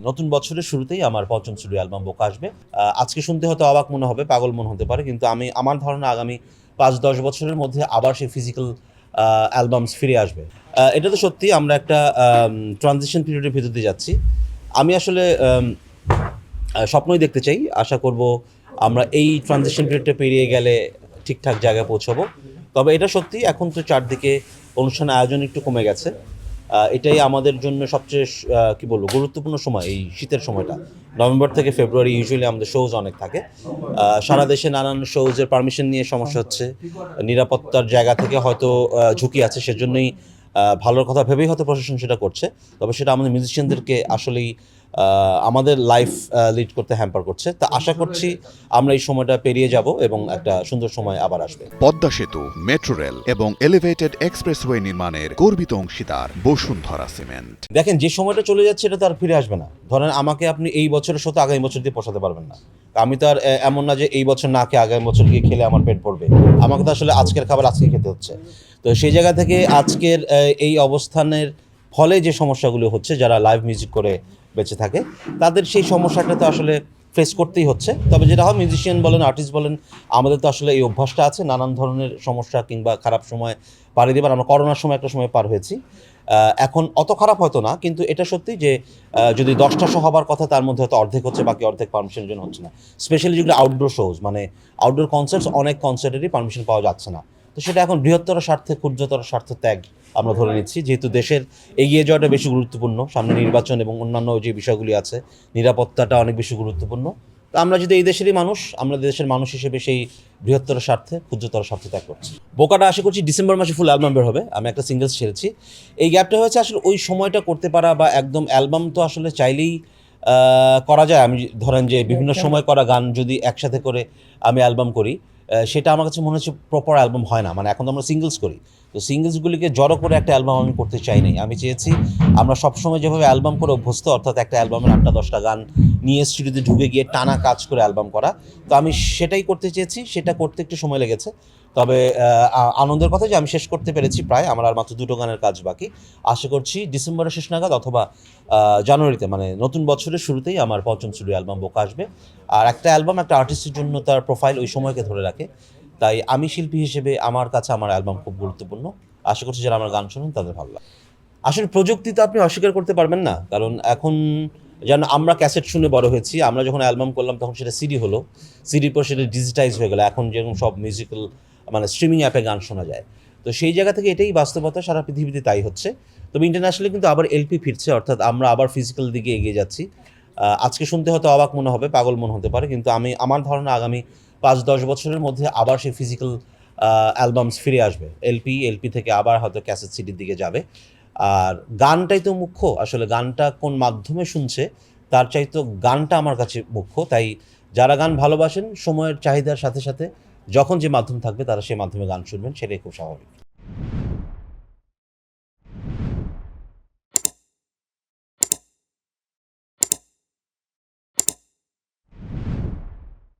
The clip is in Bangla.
নতুন বছরের শুরুতেই আমার পঞ্চম স্টুডিও অ্যালবাম বোকা আসবে। আজকে শুনতে হয়তো অবাক মনে হবে, পাগল মনে হতে পারে, কিন্তু আমার ধারণা আগামী ৫-১০ বছরের মধ্যে আবার সেই ফিজিক্যাল অ্যালবামস ফিরে আসবে। এটা তো সত্যি, আমরা একটা ট্রানজিশন পিরিয়ডের ভিতর দিয়ে যাচ্ছি। আমি আসলে স্বপ্নই দেখতে চাই, আশা করব আমরা এই ট্রানজিশন পিরিয়ডটা পেরিয়ে গেলে ঠিকঠাক জায়গায় পৌঁছাবো। তবে এটা সত্যি, এখন তো চারদিকে অনুষ্ঠান আয়োজন একটু কমে গেছে। এটাই আমাদের জন্য সবচেয়ে কী বলবো গুরুত্বপূর্ণ সময়, এই শীতের সময়টা। নভেম্বর থেকে ফেব্রুয়ারি ইউজুয়ালি আমাদের শোজ অনেক থাকে। সারা দেশে নানান শোজের পারমিশন নিয়ে সমস্যা হচ্ছে, নিরাপত্তার জায়গা থেকে হয়তো ঝুঁকি আছে, সেজন্যই ভালোর কথা ভেবেই হয়তো প্রশাসন সেটা করছে। তবে সেটা আমাদের মিউজিশিয়ানদেরকে আসলেই আমাদের লাইফ লিড করতে হ্যাম্পার করছে। তা আশা করছি আমরা এই সময়টা পেরিয়ে যাব এবং একটা সুন্দর সময় আবার আসবে। পদ্মা সেতু, মেট্রো রেল এবং এলিভেটেড এক্সপ্রেসওয়ে নির্মাণের গর্বিত অংশীদার বসুন্ধরা সিমেন্ট। দেখেন, যে সময়টা চলে যাচ্ছে এটা তো আর ফিরে আসবে না। ধরেন আমাকে আপনি এই বছরের সাথে আগামী বছর দিয়ে পোষাতে পারবেন না। আমি তো আর এমন না যে এই বছর না খেয়ে আগামী বছর গিয়ে খেলে আমার পেট ভরবে। আমাকে তো আসলে আজকের খাবার আজকেই খেতে হচ্ছে। তো সেই জায়গা থেকে আজকের এই অবস্থানের ফলে যে সমস্যাগুলো হচ্ছে, যারা লাইভ মিউজিক করে বেঁচে থাকে তাদের সেই সমস্যাটা তো আসলে ফেস করতেই হচ্ছে। তবে যেটা হয়, মিউজিশিয়ান বলেন, আর্টিস্ট বলেন, আমাদের তো আসলে এই অভ্যাসটা আছে নানান ধরনের সমস্যা কিংবা খারাপ সময় পাড়ি দেবার। আমরা করোনার সময় একটা সময় পার হয়েছি, এখন অত খারাপ হয়তো না, কিন্তু এটা সত্যি যে যদি 10টা শো হবার কথা তার মধ্যে হয়তো অর্ধেক হচ্ছে, বাকি অর্ধেক পারমিশনের জন্য হচ্ছে না। স্পেশালি যেগুলো আউটডোর শোজ, মানে আউটডোর কনসার্টস, অনেক কনসার্টেরই পারমিশন পাওয়া যাচ্ছে না। তো সেটা এখন বৃহত্তর স্বার্থে ক্ষুদ্রতর স্বার্থ ত্যাগ আমরা ধরে নিচ্ছি, যেহেতু দেশের এগিয়ে যাওয়াটা বেশি গুরুত্বপূর্ণ, সামনে নির্বাচন এবং অন্যান্য যে বিষয়গুলি আছে, নিরাপত্তাটা অনেক বেশি গুরুত্বপূর্ণ। তো আমরা যদি এই দেশেরই মানুষ, আমরা দেশের মানুষ হিসেবে সেই বৃহত্তর স্বার্থে ক্ষুদ্রতর স্বার্থ ত্যাগ করছি। বোকাটা আশা করছি ডিসেম্বর মাসে ফুল অ্যালবাম বের হবে। আমি একটা সিঙ্গেলস ছেড়েছি। এই গ্যাপটা হয়েছে আসলে ওই সময়টা করতে পারা, বা একদম অ্যালবাম তো আসলে চাইলেই করা যায়। আমি ধরেন যে বিভিন্ন সময় করা গান যদি একসাথে করে আমি অ্যালবাম করি, সেটা আমার কাছে মনে হচ্ছে প্রপার অ্যালবাম হয় না। মানে এখন তো আমরা সিঙ্গলস করি, তো সিঙ্গলসগুলিকে জড়ো করে একটা অ্যালবাম আমি করতে চাই নাই। আমি চেয়েছি আমরা সবসময় যেভাবে অ্যালবাম করে অভ্যস্ত, অর্থাৎ একটা অ্যালবামের 8টা-10টা গান নিয়ে স্টুডিওতে ঢুকে গিয়ে টানা কাজ করে অ্যালবাম করা। তো আমি সেটাই করতে চেয়েছি, সেটা করতে একটু সময় লেগেছে। তবে আনন্দের কথা যে আমি শেষ করতে পেরেছি প্রায়। আমার আর মাত্র 2টো গানের কাজ বাকি। আশা করছি ডিসেম্বরের শেষ নাগাদ অথবা জানুয়ারিতে, মানে নতুন বছরের শুরুতেই আমার পঞ্চম স্টুডিও অ্যালবাম বোকা আসবে। আর একটা অ্যালবাম একটা আর্টিস্টের জন্য তার প্রোফাইল ওই সময়কে ধরে রাখে। তাই আমি শিল্পী হিসেবে আমার কাছে আমার অ্যালবাম খুব গুরুত্বপূর্ণ। আশা করছি যারা আমার গান শোনেন তাদের ভালো লাগে। আসলে প্রযুক্তি তো আপনি অস্বীকার করতে পারবেন না, কারণ এখন যেন আমরা ক্যাসেট শুনে বড় হয়েছি, আমরা যখন অ্যালবাম করলাম তখন সেটা সিডি হলো, সিডির পর সেটা ডিজিটাইজ হয়ে গেলো, এখন যেরকম সব মিউজিক্যাল মানে স্ট্রিমিং অ্যাপে গান শোনা যায়। তো সেই জায়গা থেকে এটাই বাস্তবতা, সারা পৃথিবীতে তাই হচ্ছে। তবে ইন্টারন্যাশনালি কিন্তু আবার এলপি ফিরছে, অর্থাৎ আমরা আবার ফিজিক্যাল দিকে এগিয়ে যাচ্ছি। আজকে শুনতে হয়তো অবাক মনে হবে, পাগল মনে হতে পারে, কিন্তু আমার ধারণা আগামী ৫-১০ বছরের মধ্যে আবার সেই ফিজিক্যাল অ্যালবামস ফিরে আসবে। এলপি থেকে আবার হয়তো ক্যাসেট সিডির দিকে যাবে। আর গানটাই তো মুখ্য, আসলে গানটা কোন মাধ্যমে শুনছে তার চাইতো গানটা আমার কাছে মুখ্য। তাই যারা গান ভালোবাসেন, সময়ের চাহিদার সাথে সাথে যখন যে মাধ্যম থাকবে তারা সেই মাধ্যমে গান শুনবেন, সেটাই খুব স্বাভাবিক।